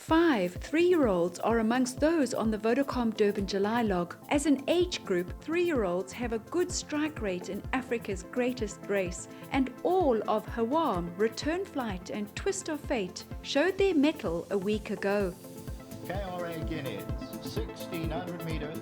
5 3-year-olds are amongst those on the Vodacom Durban July log. As an age group, 3-year-olds have a good strike rate in Africa's greatest race, and all of Hawam, Return Flight and Twist of Fate showed their mettle a week ago. KRA Guineas, 1600 metres.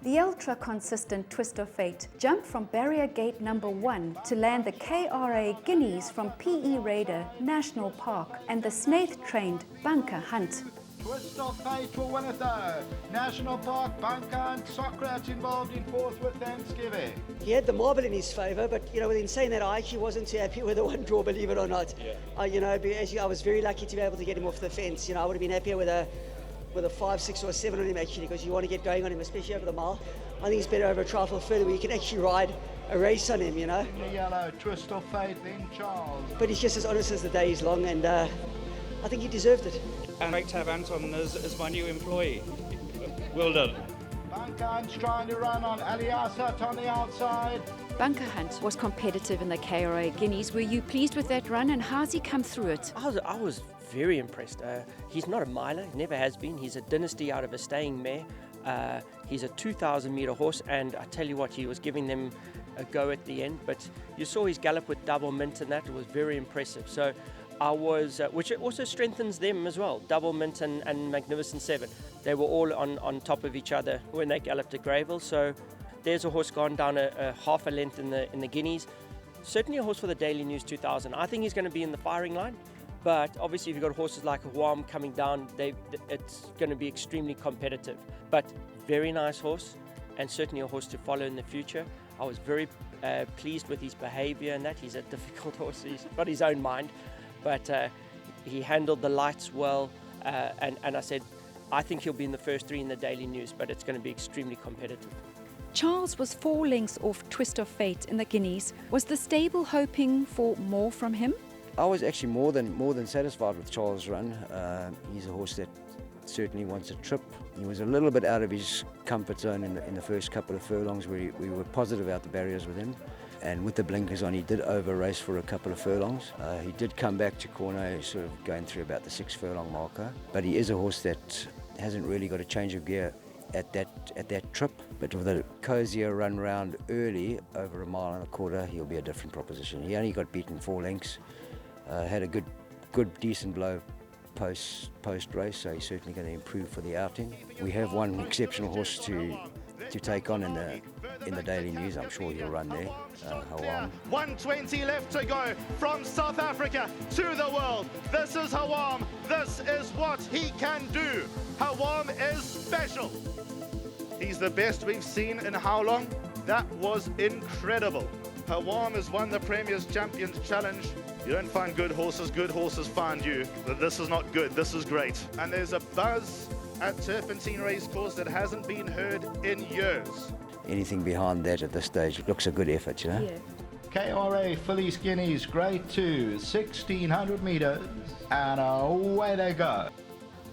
The ultra-consistent Twist of Fate jumped from barrier gate number 1 to land the KRA Guineas from PE Raider National Park and the Snaith-trained Bunker Hunt. Twist of Fate will win it though. National Park, Bunker Hunt, Socrates involved in fourth with Thanksgiving. He had the marble in his favour, but in saying that, I actually wasn't too happy with the one draw, believe it or not. Yeah. I was very lucky to be able to get him off the fence. I would have been happier with a 5, 6 or 7 on him actually, because you want to get going on him, especially over the mile. I think it's better over a trifle further where you can actually ride a race on him, In the yellow, Twist of Fate, then Charles. But he's just as honest as the day is long, and I think he deserved it. And great to have Anton as my new employee. Well done. Bunker Hunt's trying to run on Aliasat on the outside. Bunker Hunt was competitive in the KRA Guineas. Were you pleased with that run, and how's he come through it? I was very impressed. He's not a miler, never has been. He's a dynasty out of a staying mare. He's a 2,000 metre horse, and I tell you what, he was giving them a go at the end. But you saw his gallop with Double Mint, and that was very impressive. So I was, which also strengthens them as well. Double Mint and Magnificent Seven, they were all on top of each other when they galloped at Greyville. So there's a horse gone down a half a length in the Guineas. Certainly a horse for the Daily News 2000. I think he's going to be in the firing line. But obviously, if you've got horses like Hawam coming down, it's going to be extremely competitive. But very nice horse, and certainly a horse to follow in the future. I was very pleased with his behaviour and that. He's a difficult horse. He's got his own mind. But he handled the lights well. And I said, I think he'll be in the first 3 in the Daily News, but it's going to be extremely competitive. Charles was 4 lengths off Twist of Fate in the Guineas. Was the stable hoping for more from him? I was actually more than satisfied with Charles' run. He's a horse that certainly wants a trip. He was a little bit out of his comfort zone in the first couple of furlongs where we were positive out the barriers with him. And with the blinkers on, he did over-race for a couple of furlongs. He did come back to corner, sort of going through about the 6 furlong marker. But he is a horse that hasn't really got a change of gear at that trip. But with a cozier run round early, over a mile and a quarter, he'll be a different proposition. He only got beaten 4 lengths. Had a good decent blow post race, so he's certainly going to improve for the outing. We have one exceptional horse to take on in the Daily News. I'm sure he'll run there. Hawam. 120 left to go from South Africa to the world. This is Hawam. This is what he can do. Hawam is special. He's the best we've seen in how long? That was incredible. Hawam has won the Premier's Champions Challenge. You don't find good horses find you. This is not good, this is great. And there's a buzz at Turpentine Racecourse that hasn't been heard in years. Anything behind that at this stage looks a good effort, Yeah. KRA Fillies Guineas, grade 2, 1600 metres, and away they go.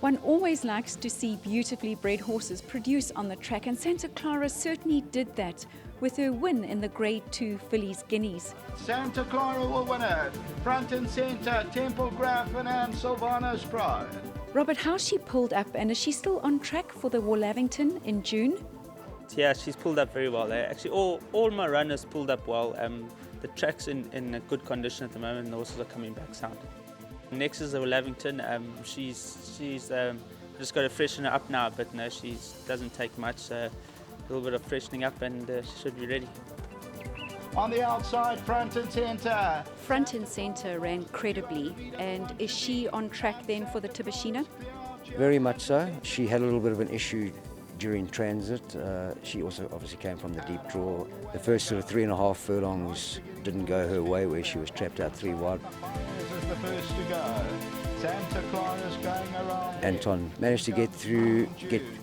One always likes to see beautifully bred horses produce on the track, and Santa Clara certainly did that with her win in the Grade 2 Fillies Guineas. Santa Clara will win it. Front and centre, Temple Graffin and Sylvana's Pride. Robert, how she pulled up, and is she still on track for the Wallavington in June? Yeah, she's pulled up very well. Actually, all my runners pulled up well. The track's in a good condition at the moment, and the horses are coming back sound. Next is the Wallavington. She's just got to freshen her up now, but no, she doesn't take much. A little bit of freshening up, and she should be ready. On the outside, front and centre. Front and centre ran credibly, and is she on track then for the Tibashina? Very much so. She had a little bit of an issue during transit. She also obviously came from the deep draw. The first sort of 3.5 furlongs didn't go her way, where she was trapped out 3 wide. This is the first to go. Santa Clara's going around. Anton managed to get through,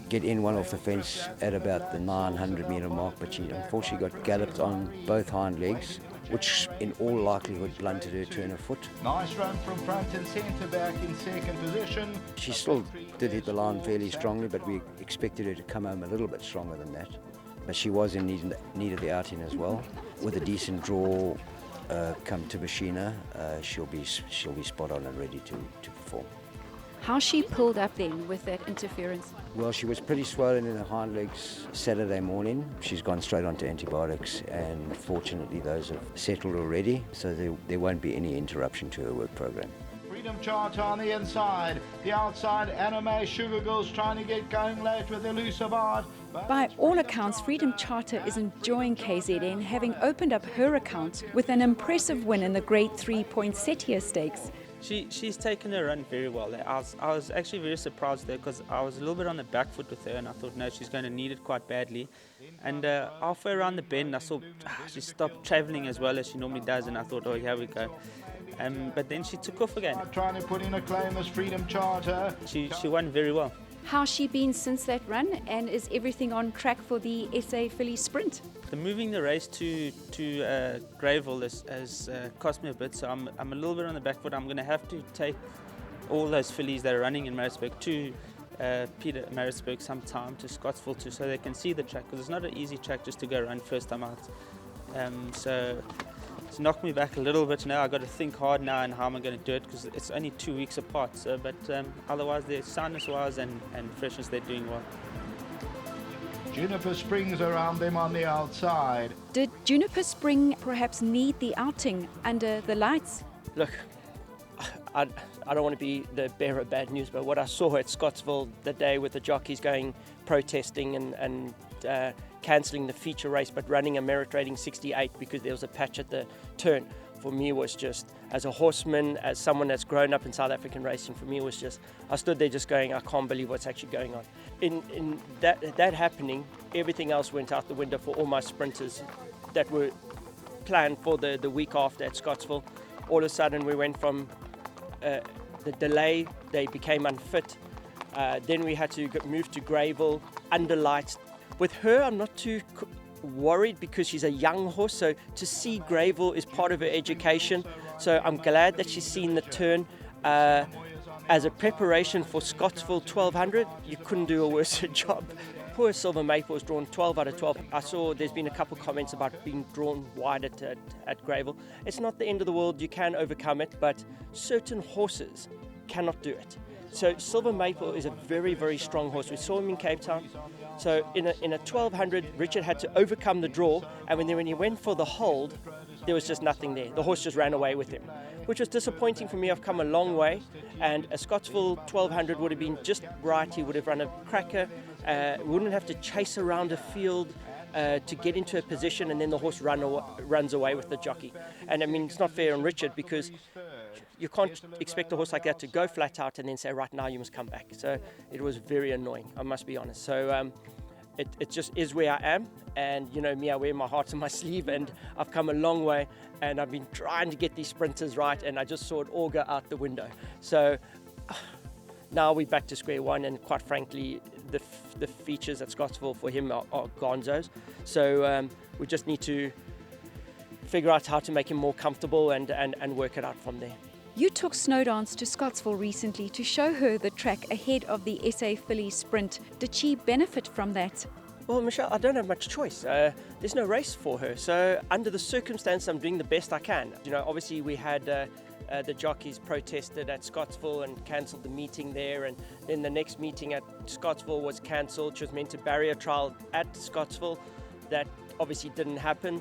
get in one off the fence at about the 900 metre mark, but she unfortunately got galloped on both hind legs, which in all likelihood blunted her turn of foot. Nice run from front and centre, back in second position. She still did hit the line fairly strongly, but we expected her to come home a little bit stronger than that. But she was in need of the outing as well. With a decent draw come Tibashina, she'll be spot on and ready to perform. How she pulled up then with that interference? Well, she was pretty swollen in her hind legs Saturday morning. She's gone straight onto antibiotics, and fortunately those have settled already, so there won't be any interruption to her work program. Freedom Charter on the inside. The outside, Anime Sugar Girls trying to get going late with Elusive Art. By all accounts, Freedom Charter is enjoying KZN, having opened up her account with an impressive win in the Grade 3 Poinsettia Stakes. She's taken her run very well. I was actually very surprised there because I was a little bit on the back foot with her, and I thought, no, she's going to need it quite badly. And halfway around the bend, I saw she stopped travelling as well as she normally does, and I thought, oh, here we go. But then she took off again. Trying to put in a claim as Freedom Charter. She won very well. How's she been since that run, and is everything on track for the SA Fillies Sprint? The moving the race to Greyville has cost me a bit, so I'm a little bit on the back foot. I'm going to have to take all those fillies that are running in Maritzburg to Peter Maritzburg sometime, to Scottsville too, so they can see the track, because it's not an easy track just to go run first time out. So it's knocked me back a little bit now. I've got to think hard now on how I'm going to do it, because it's only 2 weeks apart. So, but otherwise, their soundness-wise and freshness, they're doing well. Juniper Springs around them on the outside. Did Juniper Spring perhaps need the outing under the lights? Look, I don't want to be the bearer of bad news, but what I saw at Scottsville the day with the jockeys going protesting and cancelling the feature race but running a merit rating 68 because there was a patch at the turn, for me was just, as a horseman, as someone that's grown up in South African racing, for me was just, I stood there just going, I can't believe what's actually going on. In that happening, everything else went out the window for all my sprinters that were planned for the week after at Scottsville. All of a sudden we went from the delay, they became unfit. Then we had to move to Greyville, under lights. With her, I'm not too worried because she's a young horse, so to see Greyville is part of her education. So I'm glad that she's seen the turn. As a preparation for Scottsville 1200, you couldn't do a worse job. Poor Silver Maple was drawn 12 out of 12. I saw there's been a couple of comments about being drawn wide at Greyville. It's not the end of the world, you can overcome it, but certain horses cannot do it. So Silver Maple is a very, very strong horse. We saw him in Cape Town. So in a 1200, Richard had to overcome the draw, and when he went for the hold, there was just nothing there. The horse just ran away with him, which was disappointing for me. I've come a long way, and a Scottsville 1200 would have been just right. He would have run a cracker, wouldn't have to chase around a field to get into a position, and then the horse runs away with the jockey. And I mean, it's not fair on Richard, because you can't expect a horse like that to go flat out and then say, right now you must come back. So it was very annoying, I must be honest. So it just is where I am, and you know me, I wear my heart on my sleeve, and I've come a long way, and I've been trying to get these sprinters right, and I just saw it all go out the window. So now we're back to square one, and quite frankly, the features at Scottsville for him are gonzos. So we just need to figure out how to make him more comfortable and work it out from there. You took Snowdance to Scottsville recently to show her the track ahead of the SA Fillies Sprint. Did she benefit from that? Well, Michelle, I don't have much choice. There's no race for her. So under the circumstance, I'm doing the best I can. You know, obviously we had the jockeys protested at Scottsville and cancelled the meeting there, and then the next meeting at Scottsville was cancelled. She was meant to barrier trial at Scottsville. That obviously didn't happen,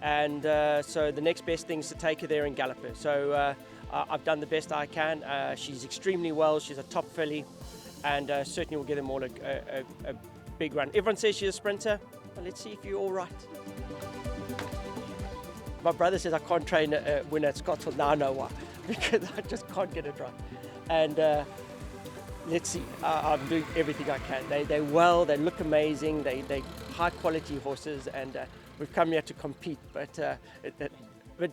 and so the next best thing is to take her there and gallop her. So I've done the best I can. She's extremely well. She's a top filly, and certainly will give them all a big run. Everyone says she's a sprinter. Well, let's see if you're all right. My brother says I can't train a winner at Scottsville. Now I know why. Because I just can't get it right. And let's see. I'm doing everything I can. They're well. They look amazing. They high quality horses, and we've come here to compete. But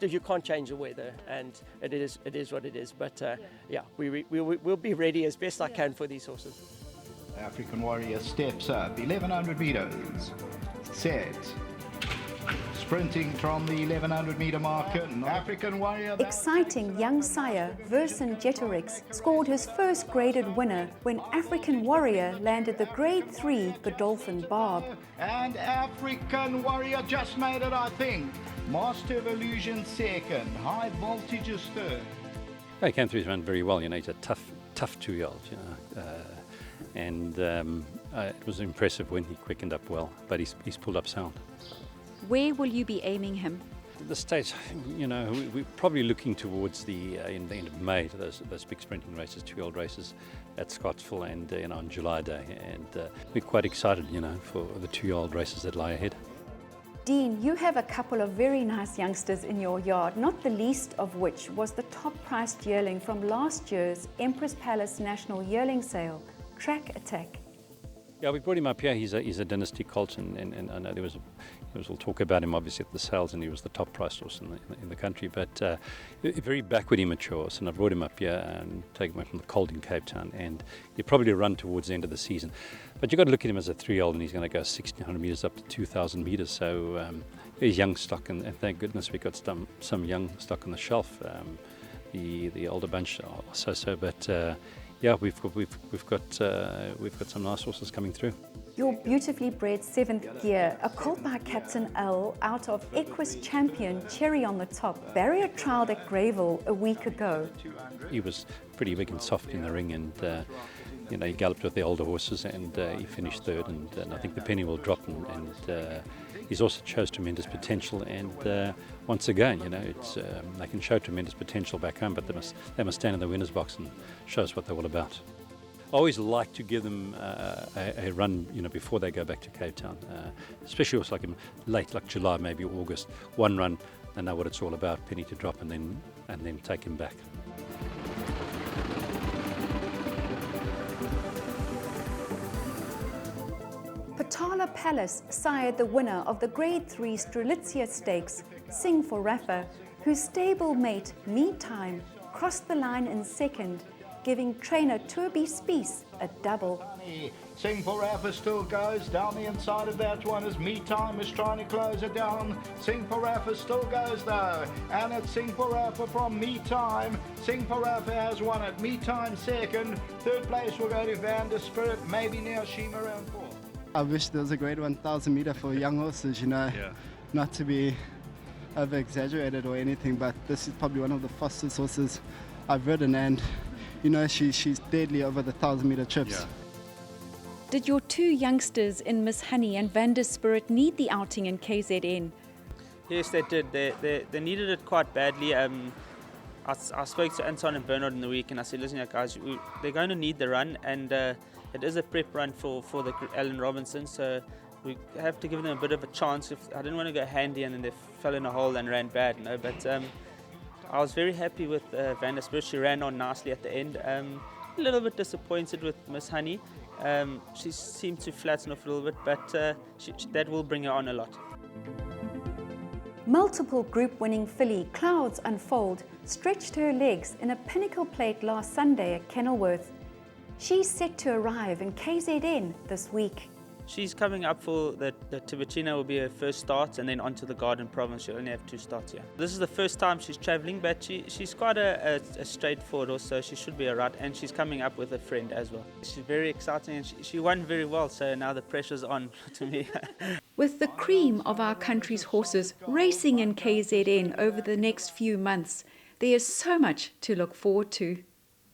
you can't change the weather, and it is what it is. But yeah, we'll be ready as best I can for these horses. African Warrior steps up, 1100 meters, set. Sprinting from the 1100 meter marker, African Warrior. Exciting young sire Vercingetorix scored his first graded winner when African Warrior landed the Grade 3 Godolphin Barb. And African Warrior just made it, I think. Master of Illusion second, High Voltage is third. Came through to run very well. You know, he's a tough tough 2-year-old, you know. It was impressive when he quickened up well, but he's pulled up sound. Where will you be aiming him? At this stage, you know, we're probably looking towards the end of May to those big sprinting races, 2-year-old races at Scottsville and on July Day, and we're quite excited, you know, for the 2-year-old races that lie ahead. Dean, you have a couple of very nice youngsters in your yard, not the least of which was the top-priced yearling from last year's Empress Palace National Yearling Sale, Track Attack. Yeah, we brought him up here. He's a dynasty colt, and I know there was all talk about him obviously at the sales, and he was the top priced horse in the country. But a very backward immature horse, and I brought him up here and taken him from the colt in Cape Town, and he'll probably run towards the end of the season. But you've got to look at him as a 3-year-old, and he's going to go 1,600 metres up to 2,000 metres. So he's young stock, and thank goodness we've got some young stock on the shelf. The older bunch are so, but. Yeah, we've got some nice horses coming through. Your beautifully bred 7th Gear, a colt by Captain L out of Equus Champion, Cherry on the Top, barrier trialled at Greyville a week ago. He was pretty big and soft in the ring, and you know, he galloped with the older horses, and he finished 3rd. And I think the penny will drop, and he's also shows tremendous potential. And once again, you know, it's they can show tremendous potential back home, but they must stand in the winner's box and show us what they're all about. I always like to give them a run, you know, before they go back to Cape Town, especially also like in late, like July, maybe August. One run, they know what it's all about, penny to drop, and then take him back. Patala Palace sired the winner of the Grade 3 Strelitzia Stakes, Sing for Rafa, whose stablemate, Meantime, crossed the line in 2nd, giving trainer Turby Spies a double. Sing for Rafa still goes down the inside of that one as Meantime is trying to close it down. Sing for Rafa still goes though, and it's Sing for Rafa from Meantime. Sing for Rafa has won it. Meantime 2nd, 3rd place will go to Van der Spirit, maybe Neil Shima around 4th. I wish there was a grade 1,000 meter for young horses, you know, not to be over-exaggerated or anything, but this is probably one of the fastest horses I've ridden, and, you know, she's deadly over the 1,000 meter trips. Yeah. Did your 2 youngsters in Miss Honey and Van der Spirit need the outing in KZN? Yes, they did. They needed it quite badly. I spoke to Anton and Bernard in the week, and I said, listen, guys, they're going to need the run, and it is a prep run for the Alan Robinson, so we have to give them a bit of a chance. I didn't want to go handy and then they fell in a hole and ran bad, you know. But I was very happy with Van der Spirit. She ran on nicely at the end. A little bit disappointed with Miss Honey. She seemed to flatten off a little bit, but that will bring her on a lot. Multiple group-winning filly Clouds Unfold stretched her legs in a pinnacle plate last Sunday at Kenilworth. She's set to arrive in KZN this week. She's coming up for the Tibetina will be her first start, and then onto the Garden Province. She'll only have 2 starts here. This is the first time she's travelling, but she's quite a straightforward horse, so she should be alright, and she's coming up with a friend as well. She's very exciting, and she won very well, so now the pressure's on to me. With the cream of our country's horses racing in KZN over the next few months, there is so much to look forward to.